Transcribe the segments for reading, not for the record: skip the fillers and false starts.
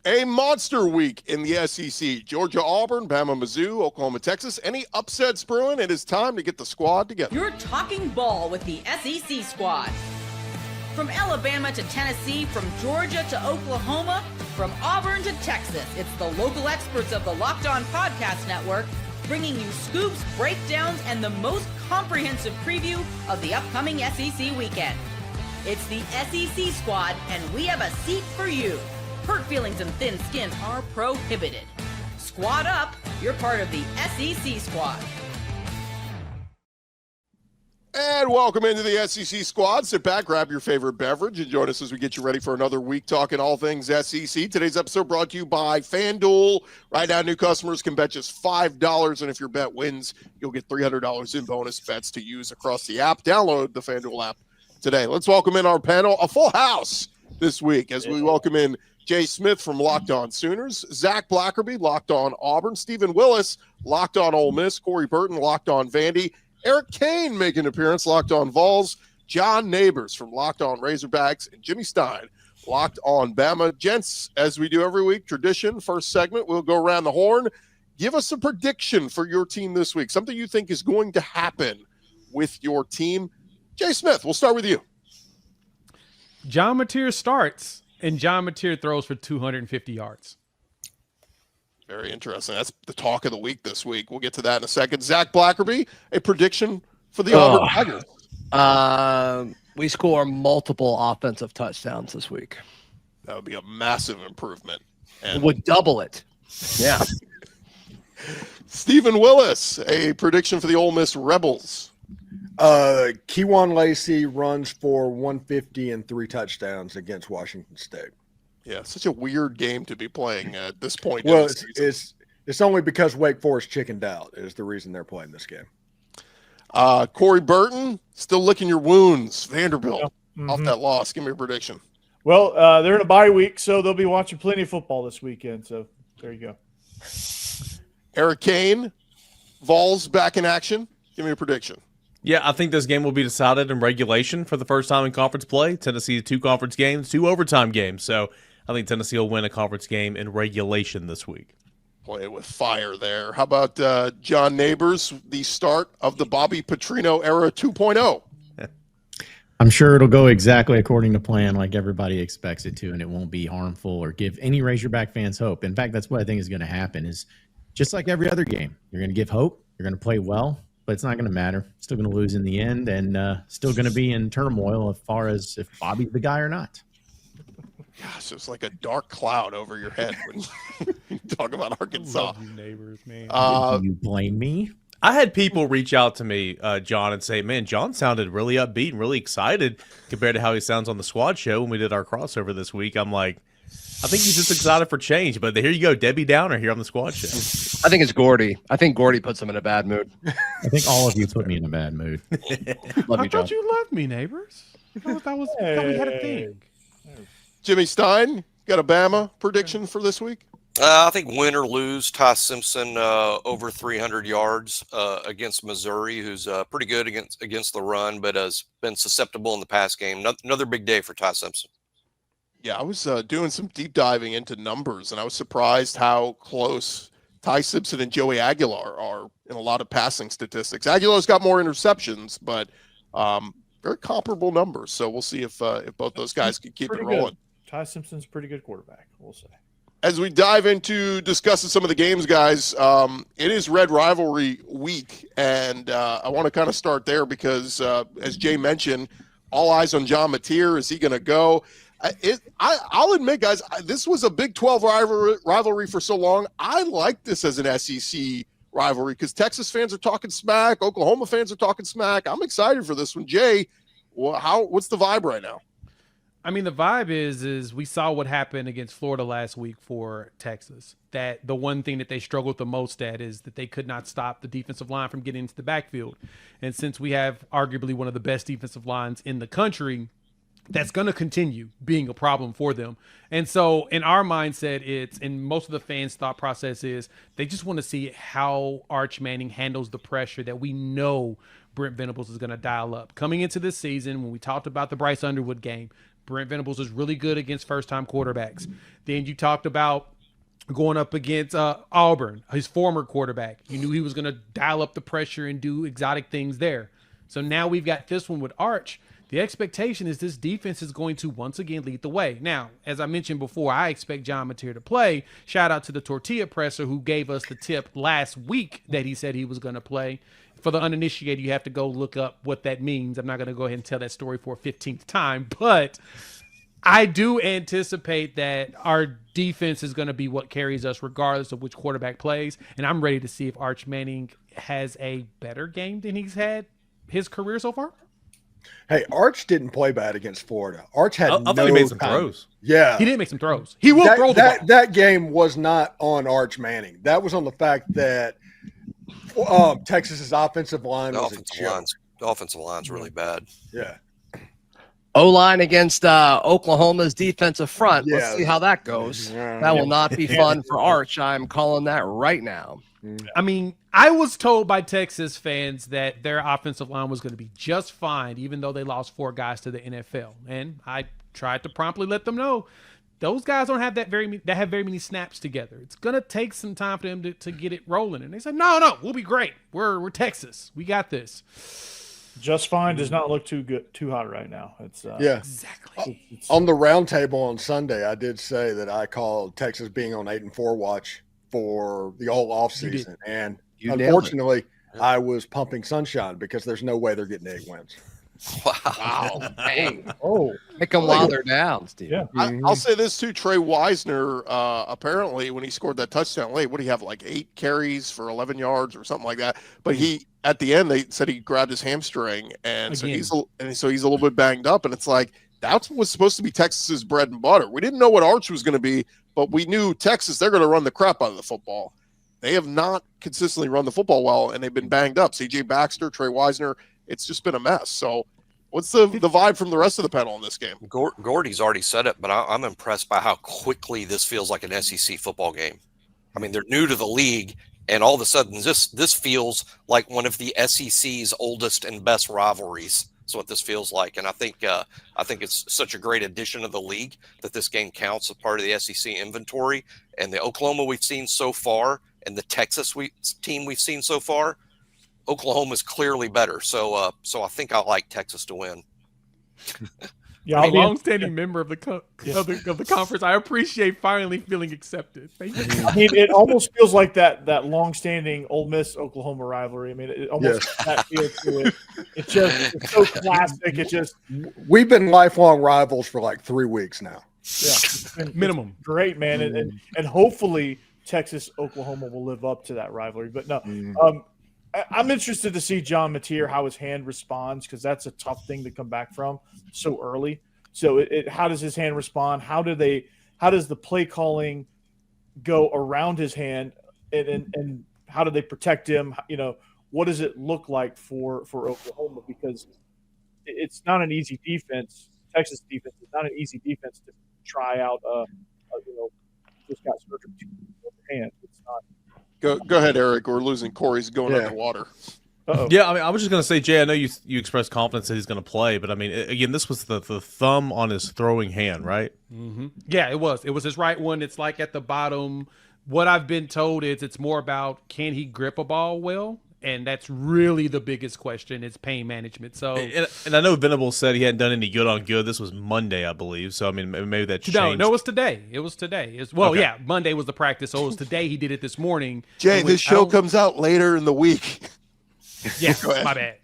A monster week in the SEC. Georgia, Auburn, Bama, Mizzou, Oklahoma, Texas. Any upsets brewing? It is time to get the squad together. You're talking ball with the SEC squad. From Alabama to Tennessee, from Georgia to Oklahoma, from Auburn to Texas, it's the local experts of the Locked On Podcast Network bringing you scoops, breakdowns, and the most comprehensive preview of the upcoming SEC weekend. It's the SEC squad, and we have a seat for you. Hurt feelings and thin skins are prohibited. Squad up, you're part of the SEC squad. And welcome into the SEC squad. Sit back, grab your favorite beverage, and join us as we get you ready for another week talking all things SEC. Today's episode brought to you by FanDuel. Right now, new customers can bet just $5, and if your bet wins, you'll get $300 in bonus bets to use across the app. Download the FanDuel app today. Let's welcome in our panel, a full house this week, as we welcome in Jay Smith from Locked On Sooners, Zach Blackerby, Locked On Auburn, Stephen Willis, Locked On Ole Miss, Corey Burton, Locked On Vandy, Eric Kane making an appearance, Locked On Vols, John Neighbors from Locked On Razorbacks, and Jimmy Stein, Locked On Bama. Gents, as we do every week, tradition, first segment, we'll go around the horn. Give us a prediction for your team this week, something you think is going to happen with your team. Jay Smith, we'll start with you. John Mateer starts, and John Mateer throws for 250 yards. Very interesting. That's the talk of the week this week. We'll get to that in a second. Zach Blackerby, a prediction for the Auburn Tigers. We score multiple offensive touchdowns this week. That would be a massive improvement. And would double it. Yeah. Stephen Willis, a prediction for the Ole Miss Rebels. Keywan Lacey runs for 150 and 3 touchdowns against Washington State. Yeah, such a weird game to be playing at this point. Well, it's only because Wake Forest chickened out is the reason they're playing this game. Corey Burton, still licking your wounds. Vanderbilt off that loss. Give me a prediction. Well, they're in a bye week, so they'll be watching plenty of football this weekend. So there you go. Eric Kane, Vols back in action. Give me a prediction. Yeah, I think this game will be decided in regulation for the first time in conference play. Tennessee 2 conference games, 2 overtime games. So I think Tennessee will win a conference game in regulation this week. Play with fire there. How about John Neighbors, the start of the Bobby Petrino era 2.0? I'm sure it'll go exactly according to plan like everybody expects it to, and it won't be harmful or give any Razorback fans hope. In fact, that's what I think is going to happen is just like every other game. You're going to give hope. You're going to play well. But it's not going to matter. Still going to lose in the end, and still going to be in turmoil as far as if Bobby's the guy or not. Gosh, it's like a dark cloud over your head when you talk about Arkansas. Love you, Neighbors, man. Do you blame me? I had people reach out to me, John, and say, man, John sounded really upbeat and really excited compared to how he sounds on the squad show when we did our crossover this week. I'm like, I think he's just excited for change. But here you go, Debbie Downer here on the squad show. I think it's Gordy. I think Gordy puts him in a bad mood. I think all of you put me in a bad mood. Love I you, John. thought you loved me, Neighbors. I thought we had a thing. Jimmy Stein, got a Bama prediction for this week? I think win or lose, Ty Simpson over 300 yards against Missouri, who's pretty good against the run, but has been susceptible in the pass game. Another big day for Ty Simpson. Yeah, I was doing some deep diving into numbers, and I was surprised how close Ty Simpson and Joey Aguilar are in a lot of passing statistics. Aguilar's got more interceptions, but very comparable numbers. So we'll see if both those guys can keep it rolling. Good. Ty Simpson's a pretty good quarterback, we'll say. As we dive into discussing some of the games, guys, it is Red Rivalry week, and I want to kind of start there because, as Jay mentioned, all eyes on John Mateer. Is he going to go? I'll admit, guys, this was a Big 12 rivalry for so long. I like this as an SEC rivalry because Texas fans are talking smack. Oklahoma fans are talking smack. I'm excited for this one. Jay, what's the vibe right now? I mean, the vibe is we saw what happened against Florida last week for Texas. That the one thing that they struggled the most at is that they could not stop the defensive line from getting into the backfield. And since we have arguably one of the best defensive lines in the country, that's going to continue being a problem for them. And so in our mindset, and most of the fans' thought process is they just want to see how Arch Manning handles the pressure that we know Brent Venables is going to dial up. Coming into this season, when we talked about the Bryce Underwood game, Brent Venables is really good against first-time quarterbacks. Then you talked about going up against Auburn, his former quarterback. You knew he was going to dial up the pressure and do exotic things there. So now we've got this one with Arch. The expectation is this defense is going to once again lead the way. Now, as I mentioned before, I expect John Mateer to play. Shout out to the Tortilla Presser who gave us the tip last week that he said he was going to play. For the uninitiated, you have to go look up what that means. I'm not going to go ahead and tell that story for a 15th time, but I do anticipate that our defense is going to be what carries us regardless of which quarterback plays, and I'm ready to see if Arch Manning has a better game than he's had his career so far. Hey, Arch didn't play bad against Florida. Arch had I thought he made some throws. Yeah. He didn't make some throws. He will throw the ball. That game was not on Arch Manning. That was on the fact that Texas's offensive line was a joke. The offensive line's really bad. Yeah. O-line against Oklahoma's defensive front. Yeah. Let's see how that goes. That will not be fun for Arch. I'm calling that right now. I mean, I was told by Texas fans that their offensive line was going to be just fine, even though they lost 4 guys to the NFL. And I tried to promptly let them know those guys don't have that very many snaps together. It's going to take some time for them to get it rolling. And they said, no, we'll be great. We're Texas. We got this. Just fine does not look too hot right now. It's Exactly. On the roundtable on Sunday, I did say that I called Texas being on 8-4 watch for the whole offseason. And unfortunately, I was pumping sunshine because there's no way they're getting 8 wins. Wow. Dang. oh Pick them while they're down, Steve. yeah. I'll say this too. Trey Wisner, apparently, when he scored that touchdown late, what do you have, like 8 carries for 11 yards or something like that? But he, at the end, they said he grabbed his hamstring, and so he's a little bit banged up. And it's like that was supposed to be Texas's bread and butter. We didn't know what Arch was going to be, but we knew Texas, they're going to run the crap out of the football. They have not consistently run the football well, and they've been banged up. C.J. Baxter, Trey Wisner, it's just been a mess. So what's the vibe from the rest of the panel in this game? Gordy's already said it, but I'm impressed by how quickly this feels like an SEC football game. I mean, they're new to the league, and all of a sudden this feels like one of the SEC's oldest and best rivalries. That's what this feels like, and I think it's such a great addition to the league that this game counts as part of the SEC inventory. And the Oklahoma we've seen so far, and the Texas team we've seen so far, Oklahoma is clearly better. So I think I like Texas to win. Yeah, a long-standing member of the conference. I appreciate finally feeling accepted. Thank you. I mean, it almost feels like that long-standing Ole Miss Oklahoma rivalry. I mean, it almost has that feel to it. It's so classic. We've been lifelong rivals for like 3 weeks now. Yeah, Minimum. Great, man, and hopefully Texas Oklahoma will live up to that rivalry. But no, I'm interested to see John Mateer, how his hand responds, because that's a tough thing to come back from so early. So how does his hand respond? How does the play calling go around his hand, and how do they protect him? You know, what does it look like for Oklahoma? Because it's not an easy defense. Texas defense is not an easy defense to try out. Just got surgery with the hand. It's not. Go ahead, Eric. We're losing Corey's going underwater. Uh-oh. Yeah, I mean, I was just going to say, Jay, I know you expressed confidence that he's going to play, but I mean, again, this was the thumb on his throwing hand, right? Mm-hmm. Yeah, it was. It was his right one. It's like at the bottom. What I've been told is it's more about can he grip a ball well? And that's really the biggest question is pain management. So, and I know Venables said he hadn't done any good on good. This was Monday, I believe. So, I mean, maybe that changed. No, it was today. Yeah, Monday was the practice. So it was today. He did it this morning. Jay, this show comes out later in the week. Yeah, my bad.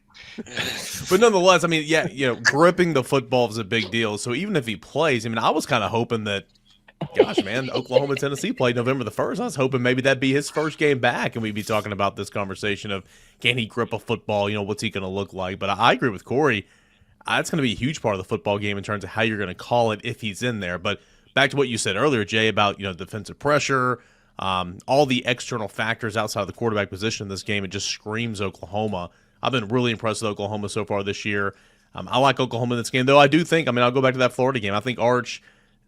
But nonetheless, I mean, yeah, gripping the football is a big deal. So even if he plays, I mean, I was kind of hoping that, gosh, man, Oklahoma and Tennessee played November the 1st. I was hoping maybe that'd be his first game back, and we'd be talking about this conversation of can he grip a football? What's he going to look like? But I agree with Corey. That's going to be a huge part of the football game in terms of how you're going to call it if he's in there. But back to what you said earlier, Jay, about defensive pressure, all the external factors outside of the quarterback position in this game, it just screams Oklahoma. I've been really impressed with Oklahoma so far this year. I like Oklahoma in this game, though. I do think, I'll go back to that Florida game. I think Arch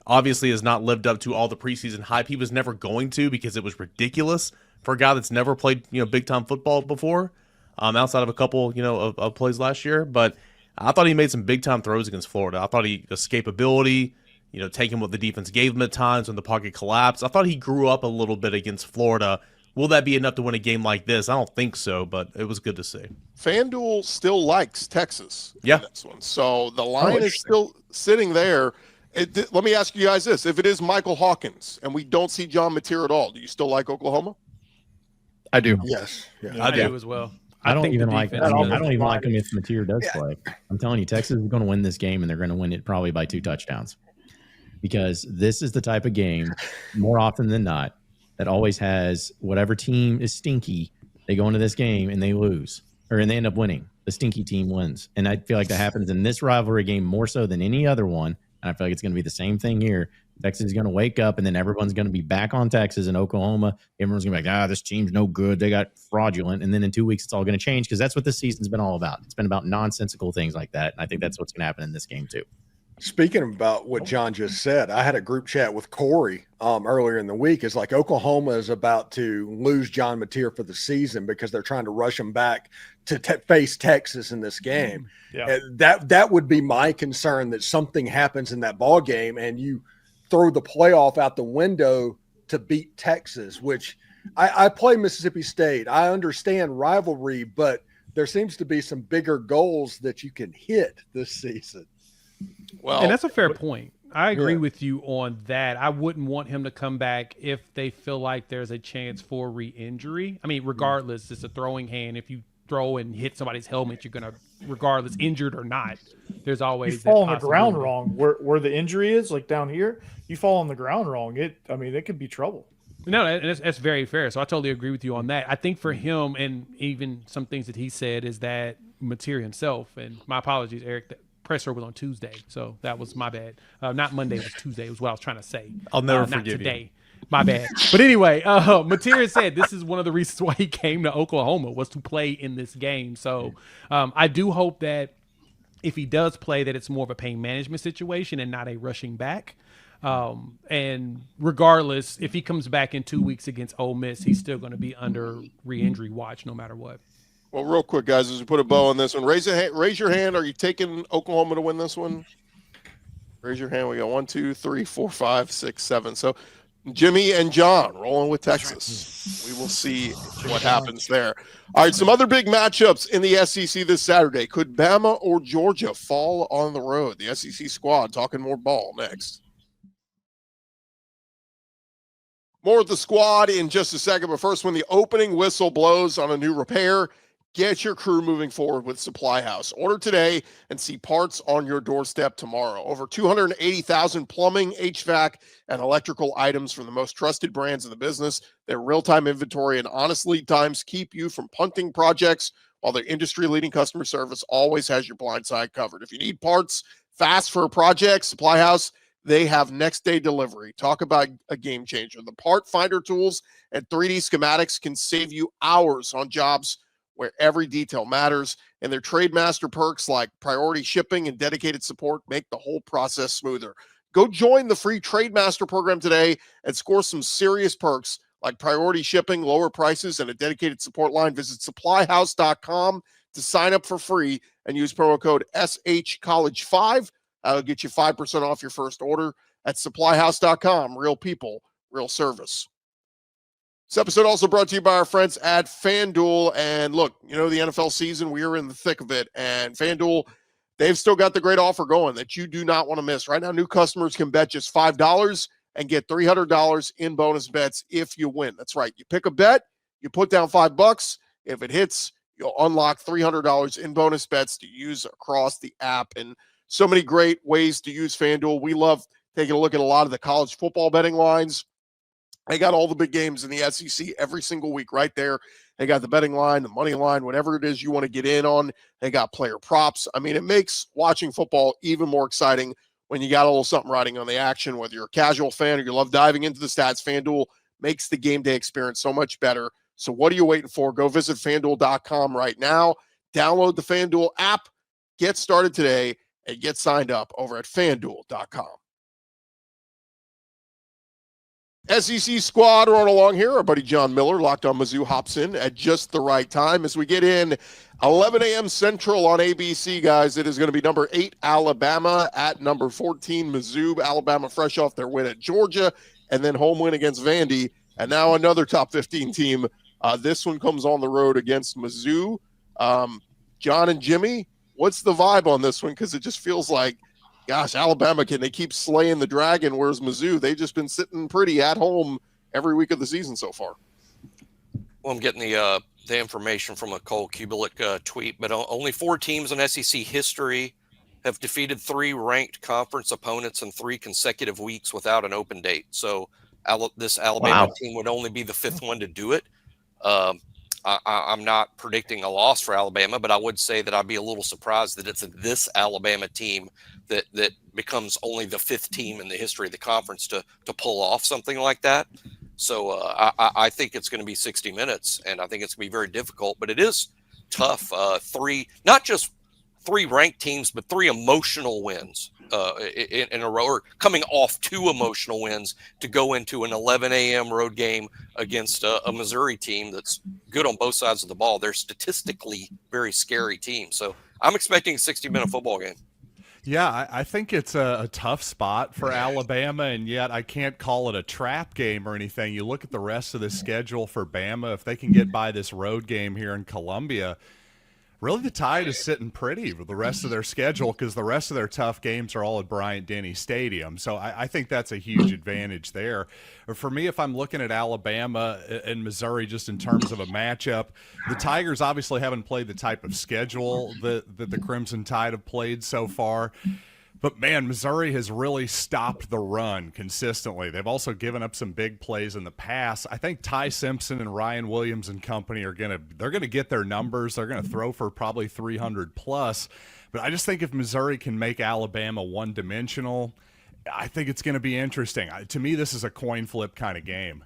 obviously has not lived up to all the preseason hype. He was never going to because it was ridiculous for a guy that's never played big time football before, outside of a couple of plays last year. But I thought he made some big-time throws against Florida. I thought he escapability, taking what the defense gave him at times when the pocket collapsed. I thought he grew up a little bit against Florida. Will that be enough to win a game like this? I don't think so, but it was good to see. FanDuel still likes Texas in Yeah. this one. So the line is still sitting there. Let me ask you guys this. If it is Michael Hawkins and we don't see John Mateer at all, do you still like Oklahoma? I do. Yes. Yeah. I do as well. I don't think even the like. defense I is don't even good. like him if Mateer does play. I'm telling you, Texas is going to win this game, and they're going to win it probably by 2 touchdowns, because this is the type of game, more often than not, that always has whatever team is stinky. They go into this game and they lose, and they end up winning. The stinky team wins, and I feel like that happens in this rivalry game more so than any other one. And I feel like it's going to be the same thing here. Texas is going to wake up, and then everyone's going to be back on Texas and Oklahoma. Everyone's going to be like, this team's no good. They got fraudulent. And then in 2 weeks, it's all going to change, because that's what this season's been all about. It's been about nonsensical things like that. And I think that's what's going to happen in this game too. Speaking about what John just said, I had a group chat with Corey earlier in the week. It's like Oklahoma is about to lose John Mateer for the season because they're trying to rush him back to face Texas in this game. Yeah. And that would be my concern, that something happens in that ball game and you throw the playoff out the window to beat Texas, which I play Mississippi State. I understand rivalry, but there seems to be some bigger goals that you can hit this season. Well, And that's a fair point. I agree with you on that. I wouldn't want him to come back if they feel like there's a chance for re-injury. I mean, regardless, it's a throwing hand. If you throw and hit somebody's helmet, you're going to, regardless, injured or not, there's always You fall that on the ground possibility. wrong, where the injury is, like down here. You fall on the ground wrong. It could be trouble. No, that's very fair. So I totally agree with you on that. I think for him, and even some things that he said, is that Mateer himself, and my apologies, Eric, the presser was on Tuesday, so that was my bad. Not Monday, it was Tuesday, was what I was trying to say. I'll never not forgive today. My bad. But anyway, Mateer said this is one of the reasons why he came to Oklahoma, was to play in this game. So I do hope that if he does play, that it's more of a pain management situation and not a rushing back. And regardless, if he comes back in 2 weeks against Ole Miss, he's still going to be under re-injury watch no matter what. Well, real quick, guys, as we put a bow on this one, raise your hand. Are you taking Oklahoma to win this one? Raise your hand. We got 1, 2, 3, 4, 5, 6, 7. So Jimmy and John rolling with Texas. We will see what happens there. All right, some other big matchups in the SEC this Saturday. Could Bama or Georgia fall on the road? The SEC squad talking more ball next. More of the squad in just a second, but first, when the opening whistle blows on a new repair, get your crew moving forward with SupplyHouse. Order today and see parts on your doorstep tomorrow. Over 280,000 plumbing, HVAC, and electrical items from the most trusted brands in the business. Their real-time inventory and honest lead times keep you from punting projects, while their industry-leading customer service always has your blind side covered. If you need parts fast for a project, SupplyHouse, they have next-day delivery. Talk about a game changer. The part finder tools and 3D schematics can save you hours on jobs where every detail matters, and their Trademaster perks like priority shipping and dedicated support make the whole process smoother. Go join the free Trademaster program today and score some serious perks like priority shipping, lower prices, and a dedicated support line. Visit supplyhouse.com to sign up for free and use promo code SHCollege5. That'll get you 5% off your first order at supplyhouse.com. Real people, real service. This episode also brought to you by our friends at FanDuel. And look, the NFL season, we are in the thick of it. And FanDuel, they've still got the great offer going that you do not want to miss. Right now, new customers can bet just $5 and get $300 in bonus bets if you win. That's right. You pick a bet, you put down $5. If it hits, you'll unlock $300 in bonus bets to use across the app. And so many great ways to use FanDuel. We love taking a look at a lot of the college football betting lines. They got all the big games in the SEC every single week right there. They got the betting line, the money line, whatever it is you want to get in on. They got player props. I mean, it makes watching football even more exciting when you got a little something riding on the action. Whether you're a casual fan or you love diving into the stats, FanDuel makes the game day experience so much better. So what are you waiting for? Go visit FanDuel.com right now. Download the FanDuel app. Get started today and get signed up over at FanDuel.com. SEC squad rolling along here. Our buddy John Miller, Locked On Mizzou, hops in at just the right time as we get in 11 a.m. Central on ABC, guys. It is going to be number 8 Alabama at number 14 Mizzou. Alabama fresh off their win at Georgia and then home win against Vandy. And now another top 15 team. This one comes on the road against Mizzou. John and Jimmy, what's the vibe on this one? Because it just feels like, gosh, Alabama, they keep slaying the dragon, whereas Mizzou, they've just been sitting pretty at home every week of the season so far. Well, I'm getting the information from a Cole Kubelik tweet, but only 4 teams in SEC history have defeated 3 ranked conference opponents in 3 consecutive weeks without an open date. So this Alabama team would only be the 5th one to do it. I'm not predicting a loss for Alabama, but I would say that I'd be a little surprised that it's this Alabama team that becomes only the 5th team in the history of the conference to pull off something like that. So I think it's going to be 60 minutes, and I think it's going to be very difficult, but it is tough. 3, not just 3 ranked teams, but 3 emotional wins in a row, or coming off 2 emotional wins to go into an 11 a.m. road game against a Missouri team that's good on both sides of the ball. They're statistically very scary team. So I'm expecting a 60-minute football game. Yeah, I think it's a tough spot for Alabama, and yet I can't call it a trap game or anything. You look at the rest of the schedule for Bama, if they can get by this road game here in Columbia, really the Tide is sitting pretty with the rest of their schedule because the rest of their tough games are all at Bryant-Denny Stadium. So I think that's a huge advantage there. For me, if I'm looking at Alabama and Missouri just in terms of a matchup, the Tigers obviously haven't played the type of schedule that the Crimson Tide have played so far. But, man, Missouri has really stopped the run consistently. They've also given up some big plays in the past. I think Ty Simpson and Ryan Williams and company they're going to get their numbers. They're going to throw for probably 300 plus. But I just think if Missouri can make Alabama one-dimensional, I think it's going to be interesting. To me, this is a coin flip kind of game.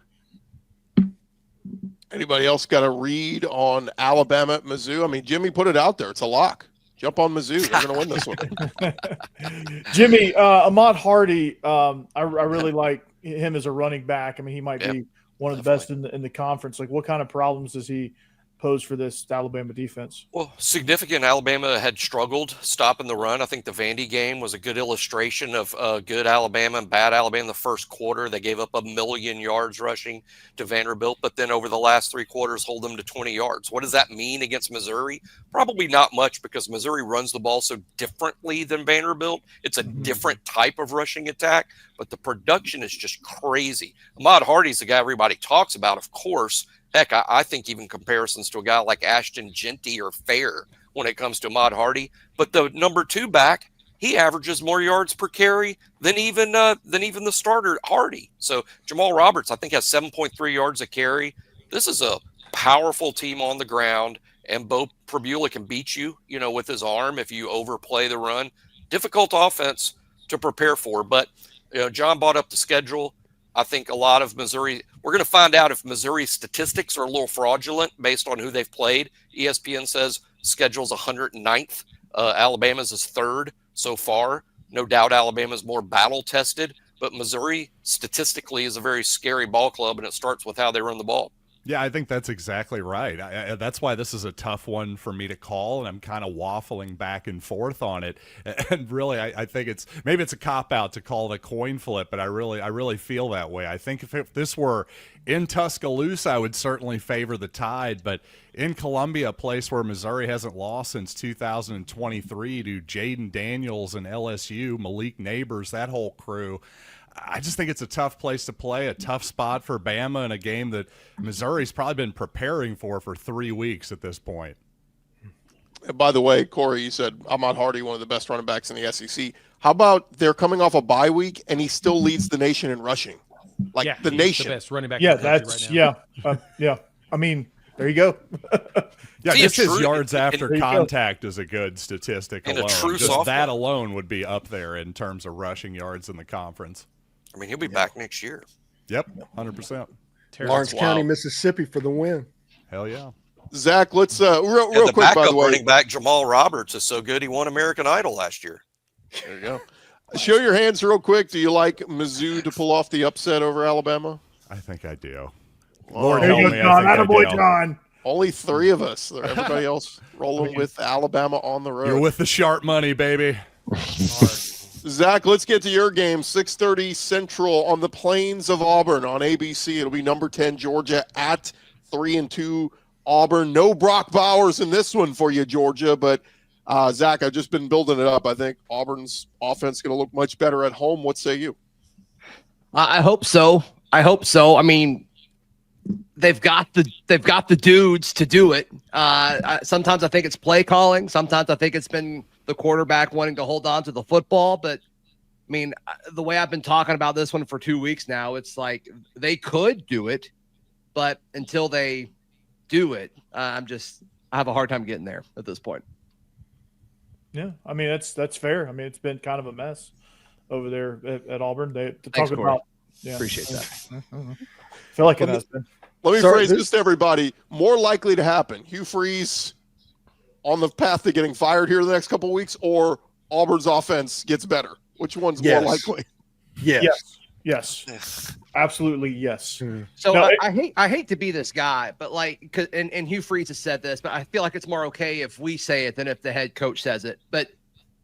Anybody else got a read on Alabama at Mizzou? I mean, Jimmy put it out there. It's a lock. Jump on Mizzou. They're going to win this one. Jimmy, Ahmad Hardy, I really like him as a running back. I mean, he might be one of the best in the conference. Like, what kind of problems does he pose for this Alabama defense? Well, significant. Alabama had struggled stopping the run. I think the Vandy game was a good illustration of good Alabama and bad Alabama in the first quarter. They gave up 1 million yards rushing to Vanderbilt, but then over the last 3 quarters, hold them to 20 yards. What does that mean against Missouri? Probably not much, because Missouri runs the ball so differently than Vanderbilt. It's a different type of rushing attack, but the production is just crazy. Ahmad Hardy's the guy everybody talks about, of course. Heck, I think even comparisons to a guy like Ashton Genty are fair when it comes to Ahmad Hardy. But the number 2 back, he averages more yards per carry than even the starter Hardy. So Jamal Roberts, I think, has 7.3 yards a carry. This is a powerful team on the ground, and Bo Prabula can beat you, with his arm if you overplay the run. Difficult offense to prepare for. But John brought up the schedule. I think a lot of Missouri, we're going to find out if Missouri's statistics are a little fraudulent based on who they've played. ESPN says schedule's 109th. Alabama's is 3rd so far. No doubt Alabama's more battle tested, but Missouri statistically is a very scary ball club, and it starts with how they run the ball. Yeah, I think that's exactly right. That's why this is a tough one for me to call, and I'm kind of waffling back and forth on it. And really, I think maybe it's a cop-out to call it a coin flip, but I really feel that way. I think if this were in Tuscaloosa, I would certainly favor the Tide, but in Columbia, a place where Missouri hasn't lost since 2023 to Jaden Daniels and LSU, Malik Neighbors, that whole crew, I just think it's a tough place to play, a tough spot for Bama in a game that Missouri's probably been preparing for 3 weeks at this point. And by the way, Corey, you said Ahmad Hardy, one of the best running backs in the SEC. How about they're coming off a bye week and he still leads the nation in rushing? The nation. The best running back. Yeah, in the country right now. I mean, there you go. Yeah, just his yards after contact is a good statistic alone. Just that alone would be up there in terms of rushing yards in the conference. I mean, he'll be back next year. Yep, 100%. Lawrence County, Mississippi for the win. Hell yeah. Zach, let's real quick, by the way. Running back Jamal Roberts is so good he won American Idol last year. There you go. Show your hands real quick. Do you like Mizzou to pull off the upset over Alabama? I think I do. Well, Lord There help you me, go, John. I think I Attaboy, do. John. only 3 of us. Everybody else rolling with Alabama on the road. You're with the sharp money, baby. Zach, let's get to your game. 6:30 Central on the plains of Auburn on ABC. It'll be number 10 Georgia at 3-2 Auburn. No Brock Bowers in this one for you, Georgia. But Zach, I've just been building it up. I think Auburn's offense is going to look much better at home. What say you? I hope so. I mean, they've got the dudes to do it. Sometimes I think it's play calling. Sometimes I think it's been the quarterback wanting to hold on to the football. But I mean, the way I've been talking about this one for 2 weeks now, it's like they could do it, but until they do it, I have a hard time getting there at this point. Yeah, I mean that's fair. I mean it's been kind of a mess over there at Auburn. Thanks, Corey. Yeah. Appreciate that. Feel like it has been. Let me phrase this to everybody. More likely to happen. Hugh Freeze on the path to getting fired here the next couple of weeks, or Auburn's offense gets better. Which one's more likely? Yes. Absolutely yes. So No, I hate to be this guy, but like, and Hugh Freeze has said this, but I feel like it's more okay if we say it than if the head coach says it. But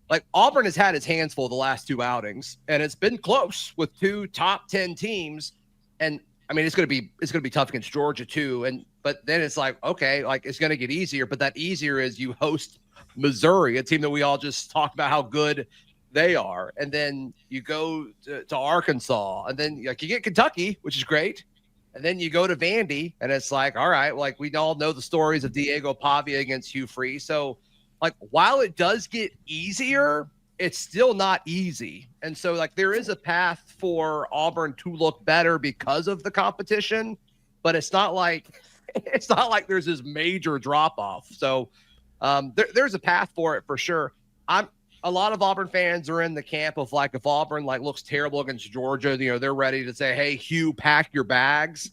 like Auburn has had his hands full the last 2 outings, and it's been close with 2 top 10 teams. And I mean, it's gonna be tough against Georgia too. But then it's like, okay, like it's gonna get easier. But that easier is you host Missouri, a team that we all just talked about how good they are, and then you go to Arkansas, and then like you get Kentucky, which is great, and then you go to Vandy, and it's like, all right, like we all know the stories of Diego Pavia against Hugh Freeze. So like while it does get easier, it's still not easy, and so like there is a path for Auburn to look better because of the competition, but it's not like there's this major drop off. So there's a path for it for sure. A lot of Auburn fans are in the camp of like, if Auburn like looks terrible against Georgia, you know, they're ready to say, hey, Hugh, pack your bags.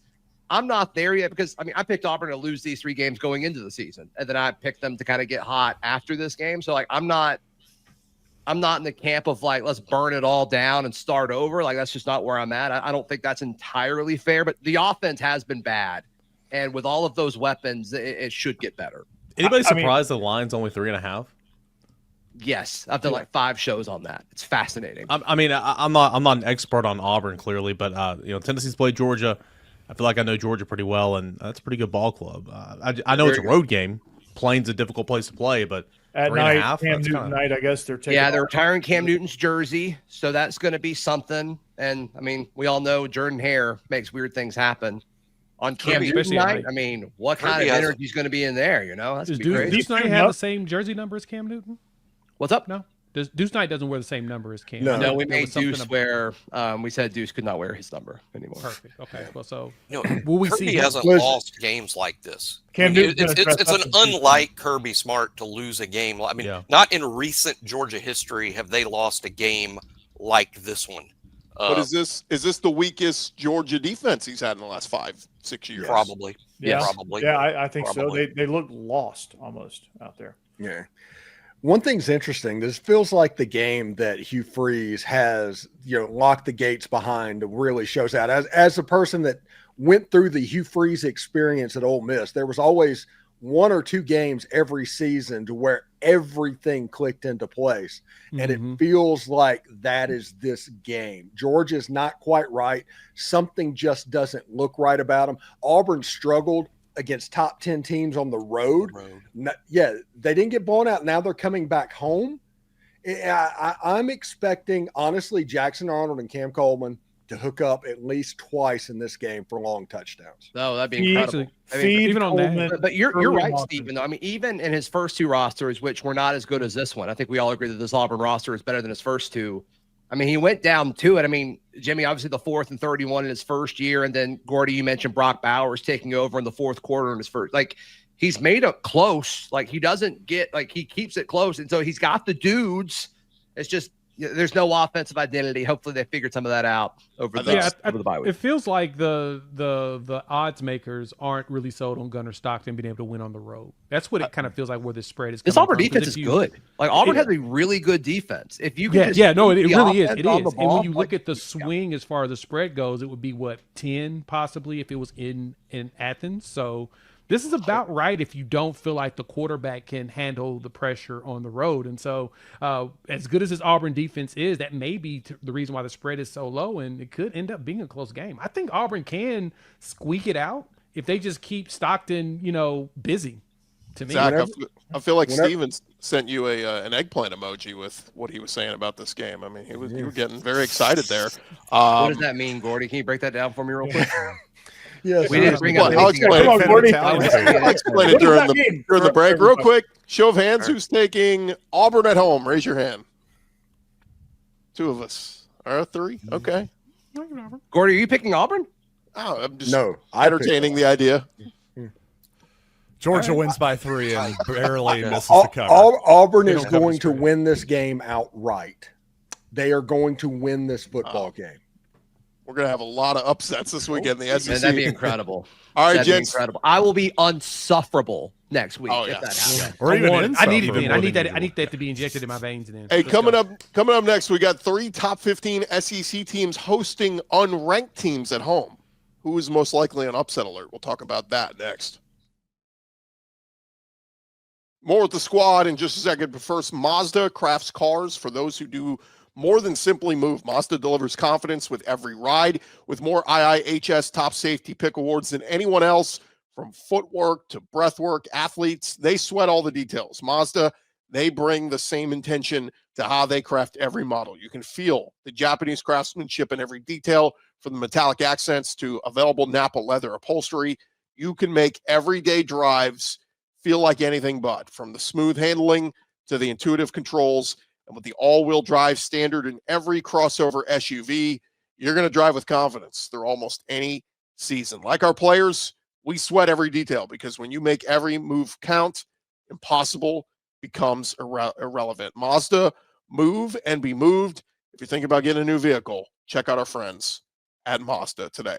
I'm not there yet because I mean, I picked Auburn to lose these 3 games going into the season, and then I picked them to kind of get hot after this game. So like, I'm not in the camp of like, let's burn it all down and start over. Like, that's just not where I'm at. I don't think that's entirely fair, but the offense has been bad. And with all of those weapons, it should get better. Anybody surprised the line's only 3.5? Yes, I've done like 5 shows on that. It's fascinating. I mean, I'm not an expert on Auburn clearly, but you know, Tennessee's played Georgia. I feel like I know Georgia pretty well, and that's a pretty good ball club. I know it's a road game. Plain's a difficult place to play, but at 3.5, night, Cam Newton night, I guess they're taking. Yeah, they're retiring Cam Newton's jersey, so that's going to be something. And I mean, we all know Jordan Hare makes weird things happen. On Cam Newton night, I mean, what kind of energy is going to be in there? You know, that's Does crazy. Deuce Knight have the same jersey number as Cam Newton? What's up? No, Deuce Knight doesn't wear the same number as Cam. No, we made Deuce wear. We said Deuce could not wear his number anymore. Perfect. Okay. Well, so will we Kirby hasn't lost games like this. It's an unlike Kirby Smart to lose a game. I mean, not in recent Georgia history have they lost a game like this one. But is this the weakest Georgia defense he's had in the last 5-6 years? Probably. Yeah, probably. Yeah, I think so. They look lost almost out there. Yeah. One thing's interesting. This feels like the game that Hugh Freeze has, locked the gates behind. Really shows out. As a person that went through the Hugh Freeze experience at Ole Miss, there was always 1 or 2 games every season to where everything clicked into place. And it feels like that is this game. Georgia's not quite right. Something just doesn't look right about them. Auburn struggled against top 10 teams on the road. Yeah, they didn't get blown out. Now they're coming back home. I'm expecting, honestly, Jackson Arnold and Cam Coleman to hook up at least twice in this game for long touchdowns. Oh, that'd be incredible. Even on that. But you're right, Stephen. I mean, even in his first 2 rosters, which were not as good as this one, I think we all agree that this Auburn roster is better than his first 2. I mean, he went down to it. I mean, Jimmy, obviously the 4th and 31 in his first year. And then Gordy, you mentioned Brock Bowers taking over in the 4th quarter in his first. Like, he's made it close. Like, he doesn't get, like, he keeps it close. And so he's got the dudes. It's just there's no offensive identity. Hopefully they figured some of that out over the bye week. It feels like the odds makers aren't really sold on Gunnar Stockton being able to win on the road. That's what it kind of feels like where this spread is. This Auburn defense is good. Like Auburn has a really good defense. If you can, it really is. It is. And when you look at the swing as far as the spread goes, it would be what 10 possibly if it was in Athens. So. This is about right if you don't feel like the quarterback can handle the pressure on the road. And so as good as this Auburn defense is, that may be the reason why the spread is so low, and it could end up being a close game. I think Auburn can squeak it out if they just keep Stockton, busy. To me, Zach, I feel like Stevens sent you an eggplant emoji with what he was saying about this game. I mean, you were getting very excited there. What does that mean, Gordy? Can you break that down for me real quick? Yes, we didn't bring up. I'll explain it during the break. Real quick, show of hands. Who's taking Auburn at home? Raise your hand. 2 of us. Three? Okay. Gordy, are you picking Auburn? Oh, I'm just entertaining the idea. Georgia wins by 3 and barely misses the cover. Auburn is going to win this game outright. They are going to win this football game. We're going to have a lot of upsets this weekend in the SEC. Man, that'd be incredible. All right, gents. Incredible. I will be unsufferable next week if that happens. Or even I need that to be injected in my veins. Hey, coming up next, we got 3 top 15 SEC teams hosting unranked teams at home. Who is most likely an upset alert? We'll talk about that next. More with the squad in just a second, but first, Mazda crafts cars for those who do more than simply move. Mazda delivers confidence with every ride, with more IIHS top safety pick awards than anyone else. From footwork to breathwork, athletes, they sweat all the details. Mazda, they bring the same intention to how they craft every model. You can feel the Japanese craftsmanship in every detail, from the metallic accents to available Napa leather upholstery. You can make everyday drives feel like anything but, from the smooth handling to the intuitive controls. And with the all-wheel drive standard in every crossover SUV, you're going to drive with confidence through almost any season. Like our players, we sweat every detail, because when you make every move count, impossible becomes irrelevant. Mazda, move and be moved. If you're thinking about getting a new vehicle, check out our friends at Mazda today.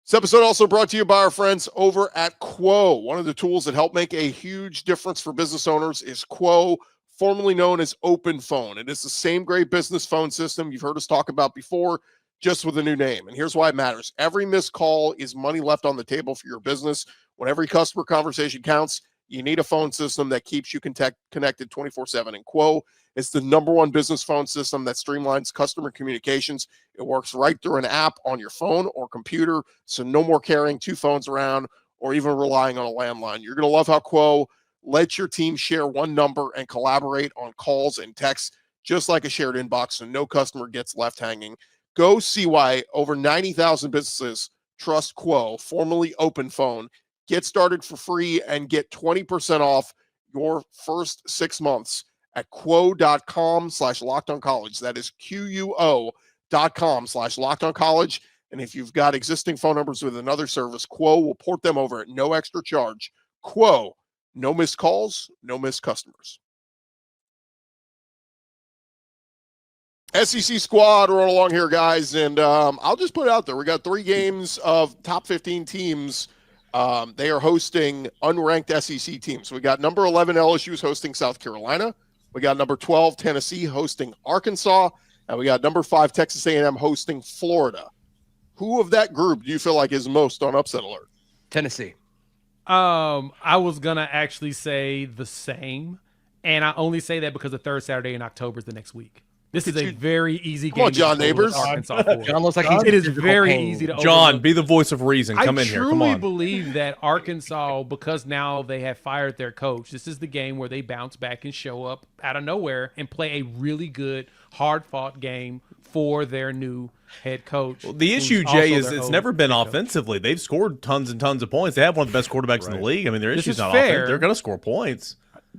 This episode also brought to you by our friends over at Quo. One of the tools that help make a huge difference for business owners is Quo, formerly known as Open Phone. It is the same great business phone system you've heard us talk about before, just with a new name. And here's why it matters. Every missed call is money left on the table for your business. When every customer conversation counts, you need a phone system that keeps you connected 24/7. And Quo is the #1 business phone system that streamlines customer communications. It works right through an app on your phone or computer, so no more carrying 2 phones around or even relying on a landline. You're going to love how Quo lets your team share one number and collaborate on calls and texts, just like a shared inbox, so no customer gets left hanging. Go see why over 90,000 businesses trust Quo, formerly Open Phone. Get started for free and get 20% off your first 6 months at quo.com/lockedoncollege. That is QUO.com/lockedoncollege. And if you've got existing phone numbers with another service, Quo will port them over at no extra charge. Quo, no missed calls, no missed customers. SEC squad, rolling along here, guys. And I'll just put it out there. We got 3 games of top 15 teams. They are hosting unranked SEC teams. So we got number 11 LSU's hosting South Carolina. We got number 12 Tennessee hosting Arkansas, and we got number 5 Texas A&M hosting Florida. Who of that group do you feel like is most on upset alert? Tennessee. I was gonna actually say the same, and I only say that because the third Saturday in October is the next week. This is a very easy game. Come on, John Neighbors. John looks like it is very easy to. John, be the voice of reason. Come in here. Come on. I truly believe that Arkansas, because now they have fired their coach, this is the game where they bounce back and show up out of nowhere and play a really good, hard-fought game for their new head coach. Well, the issue, Jay, is it's never been offensively. They've scored tons and tons of points. They have one of the best quarterbacks in the league. I mean, their issue's not offense. They're going to score points.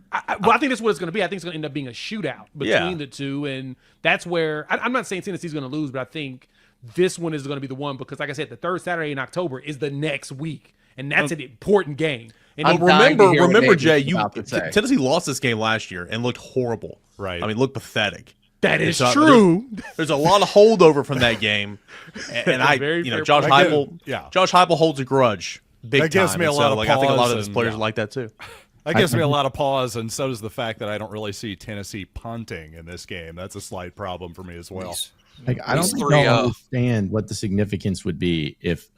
I think that's what it's going to be. I think it's going to end up being a shootout between the two, and that's where I'm not saying Tennessee's going to lose, but I think this one is going to be the one because, like I said, the third Saturday in October is the next week, and that's an important game. And remember, Jay, Tennessee lost this game last year and looked horrible. Right? I mean, looked pathetic. That is true. There's a lot of holdover from that game, and Josh Heupel holds a grudge. Big gives time. me a lot of I think a lot of his pause players and- are like that too. That gives me a lot of pause, and so does the fact that I don't really see Tennessee punting in this game. That's a slight problem for me as well. Like, I don't think y'all understand what the significance would be if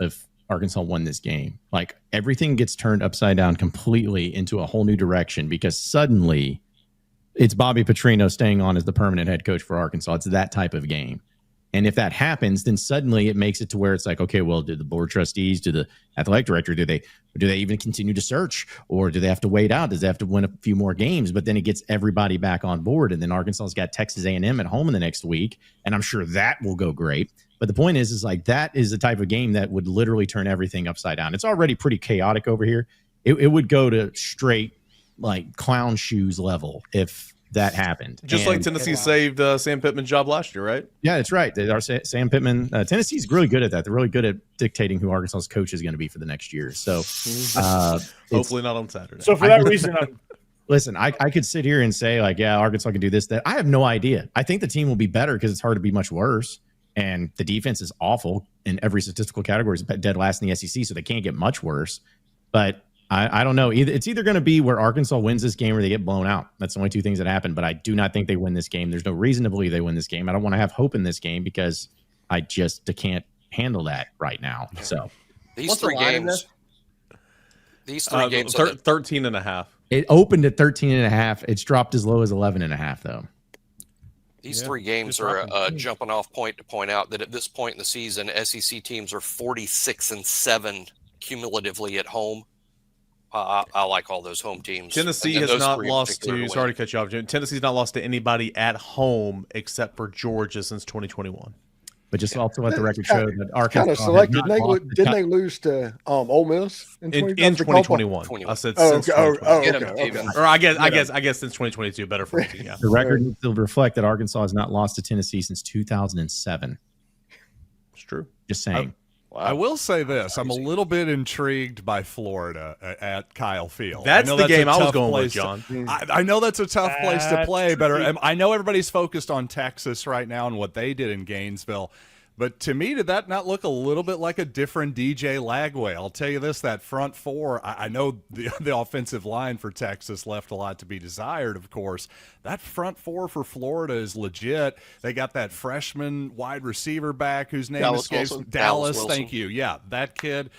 Arkansas won this game. Like, everything gets turned upside down completely into a whole new direction because suddenly it's Bobby Petrino staying on as the permanent head coach for Arkansas. It's that type of game. And if that happens, then suddenly it makes it to where it's like, okay, well, do the board trustees, do the athletic director, do they even continue to search, or do they have to wait out? Does they have to win a few more games? But then it gets everybody back on board, and then Arkansas's got Texas A&M at home in the next week, and I'm sure that will go great. But the point is like that is the type of game that would literally turn everything upside down. It's already pretty chaotic over here. It would go to straight like clown shoes level if that happened. Just like Tennessee saved Sam Pittman's job last year, right? Yeah, that's right. Sam Pittman. Tennessee's really good at that. They're really good at dictating who Arkansas's coach is going to be for the next year. So hopefully not on Saturday. So for that reason, listen, I could sit here and say like, yeah, Arkansas can do this, that. I have no idea. I think the team will be better because it's hard to be much worse. And the defense is awful in every statistical category. It's dead last in the SEC, so they can't get much worse. But I don't know. It's either going to be where Arkansas wins this game or they get blown out. That's the only two things that happen. But I do not think they win this game. There's no reason to believe they win this game. I don't want to have hope in this game because I just can't handle that right now. So these three games, 13.5. It opened at 13.5. It's dropped as low as 11.5, though. These three games are a jumping off point to point out that at this point in the season, SEC teams are 46-7 cumulatively at home. I like all those home teams. Tennessee has not lost to. Sorry to cut you off, Jim. Tennessee's not lost to anybody at home except for Georgia since 2021. But just also let the record show that Arkansas kind of selected. Didn't they lose to Ole Miss in 2021? I said since 2021. Or I guess since 2022. Better for me. Yeah. The record needs to reflect that Arkansas has not lost to Tennessee since 2007. It's true. Just saying. I will say this. I'm a little bit intrigued by Florida at Kyle Field. That's the game I was going with, John. I know that's a tough place to play, but I know everybody's focused on Texas right now and what they did in Gainesville. But to me, did that not look a little bit like a different DJ Lagway? I'll tell you this, that front four, I know the offensive line for Texas left a lot to be desired, of course. That front four for Florida is legit. They got that freshman wide receiver back whose name escapes me. Dallas, thank you. Yeah, that kid,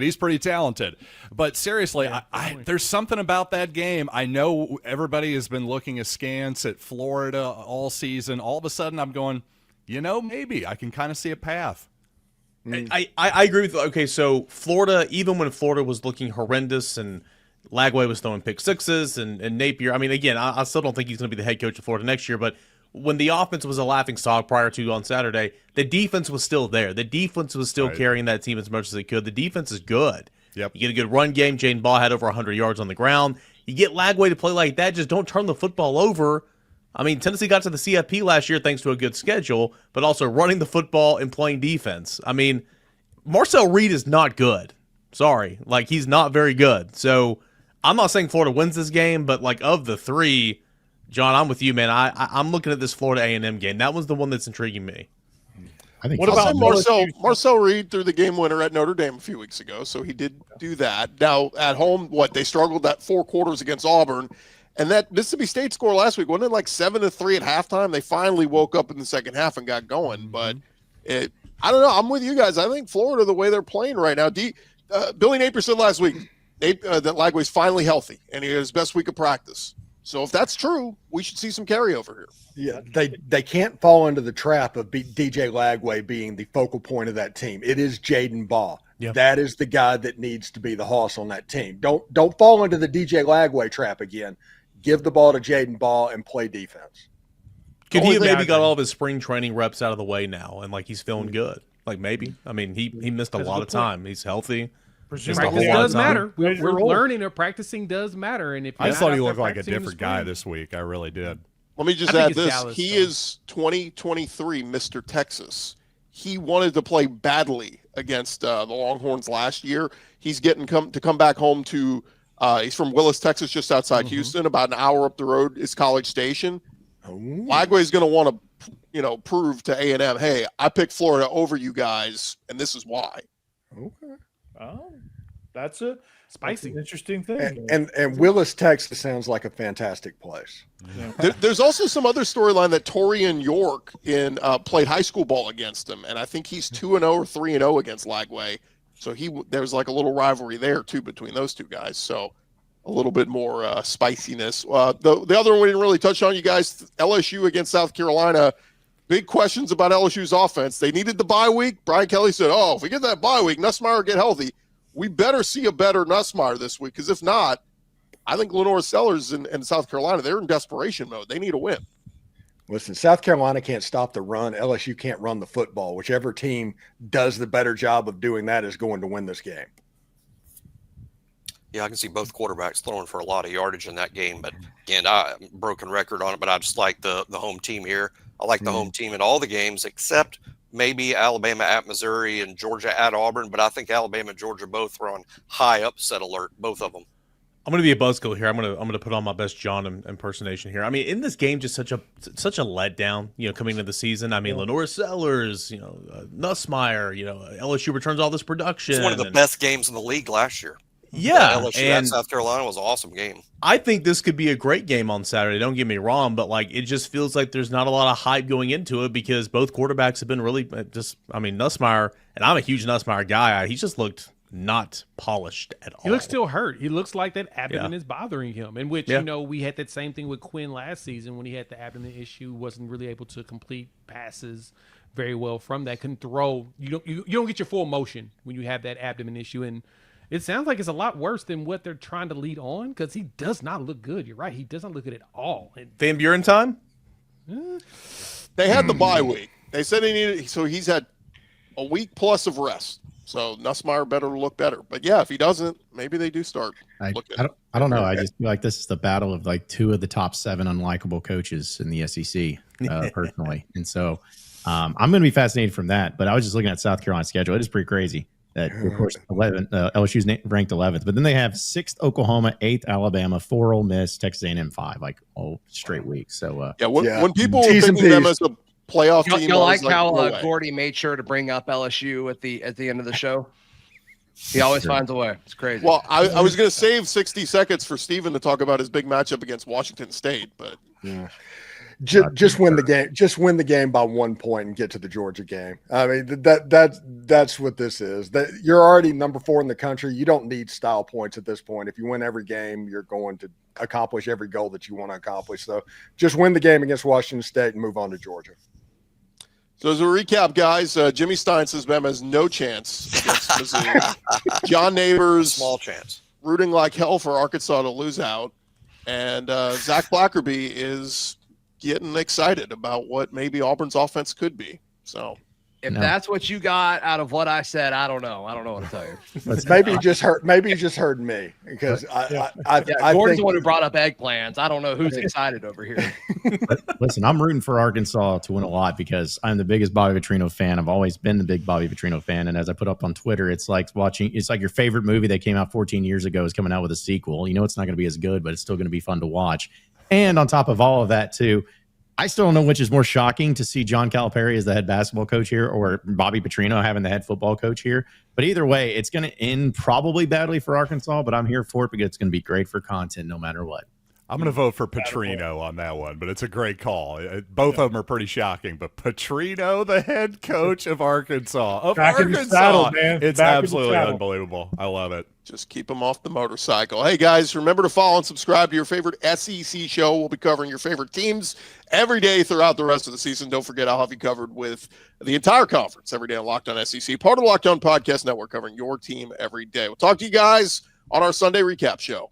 he's pretty talented. But seriously, there's something about that game. I know everybody has been looking askance at Florida all season. All of a sudden, I'm going, maybe I can kind of see a path. I agree with you. Okay, so Florida, even when Florida was looking horrendous and Lagway was throwing pick sixes and Napier, I mean, again, I still don't think he's going to be the head coach of Florida next year, but when the offense was a laughingstock prior to on Saturday, the defense was still there. The defense was still carrying that team as much as they could. The defense is good. Yep. You get a good run game. Jaden Ball had over 100 yards on the ground. You get Lagway to play like that, just don't turn the football over. I mean, Tennessee got to the CFP last year thanks to a good schedule, but also running the football and playing defense. I mean, Marcel Reed is not good. Sorry. Like, he's not very good. So, I'm not saying Florida wins this game, but, like, of the three, John, I'm with you, man. I'm looking at this Florida A&M game. That one's the one that's intriguing me. I think. What about Marcel Reed threw the game winner at Notre Dame a few weeks ago, so he did do that. Now, at home, they struggled that 4 quarters against Auburn. And that Mississippi State score last week, wasn't it like 7-3 at halftime? They finally woke up in the second half and got going. But I don't know. I'm with you guys. I think Florida, the way they're playing right now, Billy Napier said last week that Lagway's finally healthy and he had his best week of practice. So if that's true, we should see some carryover here. Yeah, they can't fall into the trap of DJ Lagway being the focal point of that team. It is Jaden Ball. Yep. That is the guy that needs to be the hoss on that team. Don't fall into the DJ Lagway trap again. Give the ball to Jaden Ball and play defense. Could he have maybe got all of his spring training reps out of the way now and, like, he's feeling good? Like, maybe. I mean, he missed a lot of time. He's healthy. Practice does matter. We're learning or practicing does matter. And if I thought he looked like a different guy this week. I really did. Let me just add this. He is 2023 Mr. Texas. He wanted to play badly against the Longhorns last year. He's getting to come back home to he's from Willis, Texas, just outside Houston, about an hour up the road is College Station. Lagway's going to want to, prove to A&M, hey, I picked Florida over you guys, and this is why. Okay. Oh, that's an Spicy. interesting thing. And Willis, Texas sounds like a fantastic place. Yeah. There's also some other storyline that Torian York played high school ball against him, and I think he's 2-0 or 3-0 against Lagway. So there's like a little rivalry there too between those two guys. So a little bit more spiciness. The other one we didn't really touch on, you guys, LSU against South Carolina. Big questions about LSU's offense. They needed the bye week. Brian Kelly said, if we get that bye week, Nussmeier will get healthy. We better see a better Nussmeier this week, because if not, I think Lenore Sellers and South Carolina, they're in desperation mode. They need a win. Listen, South Carolina can't stop the run. LSU can't run the football. Whichever team does the better job of doing that is going to win this game. Yeah, I can see both quarterbacks throwing for a lot of yardage in that game. But again, broken record on it, but I just like the home team here. I like the home team in all the games except maybe Alabama at Missouri and Georgia at Auburn. But I think Alabama and Georgia both were on high upset alert, both of them. I'm going to be a buzzkill here. I'm going to put on my best John impersonation here. I mean, in this game, just such a letdown. Coming into the season. I mean, Lenore Sellers, Nussmeier, LSU returns all this production. It's one of the best games in the league last year. Yeah, LSU at South Carolina was an awesome game. I think this could be a great game on Saturday. Don't get me wrong, but it just feels like there's not a lot of hype going into it because both quarterbacks have been really Nussmeier, and I'm a huge Nussmeier guy. He just looked not polished at all. He looks still hurt. He looks like that abdomen is bothering him. In which, we had that same thing with Quinn last season when he had the abdomen issue, wasn't really able to complete passes very well from that. Couldn't throw. You don't get your full motion when you have that abdomen issue. And it sounds like it's a lot worse than what they're trying to lead on because he does not look good. You're right. He doesn't look good at all. Van Buren time? They had the bye week. They said he's had a week plus of rest. So Nussmeier better look better. But yeah, if he doesn't, maybe they do start looking. I don't know. I just feel like this is the battle of two of the top 7 unlikable coaches in the SEC, personally. And so I'm going to be fascinated from that. But I was just looking at South Carolina's schedule. It is pretty crazy. That of course, LSU's ranked 11th, but then they have 6th Oklahoma, 8th Alabama, 4 Ole Miss, Texas A&M 5, all straight weeks. So when people were picking them as a playoff team, you like how Gordy made sure to bring up LSU at the end of the show. He always finds a way. It's crazy. Well, I was going to save 60 seconds for Steven to talk about his big matchup against Washington State, but just win the game. Just win the game by 1 point and get to the Georgia game. I mean, that's what this is. That you're already number 4 in the country. You don't need style points at this point. If you win every game, you're going to accomplish every goal that you want to accomplish. So just win the game against Washington State and move on to Georgia. So as a recap, guys, Jimmy Stein says Bama has no chance against Missouri. John Neighbors, small chance, rooting like hell for Arkansas to lose out, and Zach Blackerby is getting excited about what maybe Auburn's offense could be. So if that's what you got out of what I said, I don't know. I don't know what to tell you. Maybe you just heard me because I Gordon's think the one who brought up eggplants. I don't know who's excited over here. Listen, I'm rooting for Arkansas to win a lot because I'm the biggest Bobby Petrino fan. I've always been the big Bobby Petrino fan. And as I put up on Twitter, it's like your favorite movie that came out 14 years ago is coming out with a sequel. It's not going to be as good, but it's still going to be fun to watch. And on top of all of that, too, I still don't know which is more shocking to see John Calipari as the head basketball coach here or Bobby Petrino having the head football coach here. But either way, it's going to end probably badly for Arkansas, but I'm here for it because it's going to be great for content no matter what. I'm going to vote for Petrino on that one, but it's a great call. Both of them are pretty shocking, but Petrino, the head coach of Arkansas, Saddle, man. It's absolutely unbelievable. I love it. Just keep them off the motorcycle. Hey, guys, remember to follow and subscribe to your favorite SEC show. We'll be covering your favorite teams every day throughout the rest of the season. Don't forget, I'll have you covered with the entire conference every day on Locked On SEC, part of the Locked On Podcast Network, covering your team every day. We'll talk to you guys on our Sunday recap show.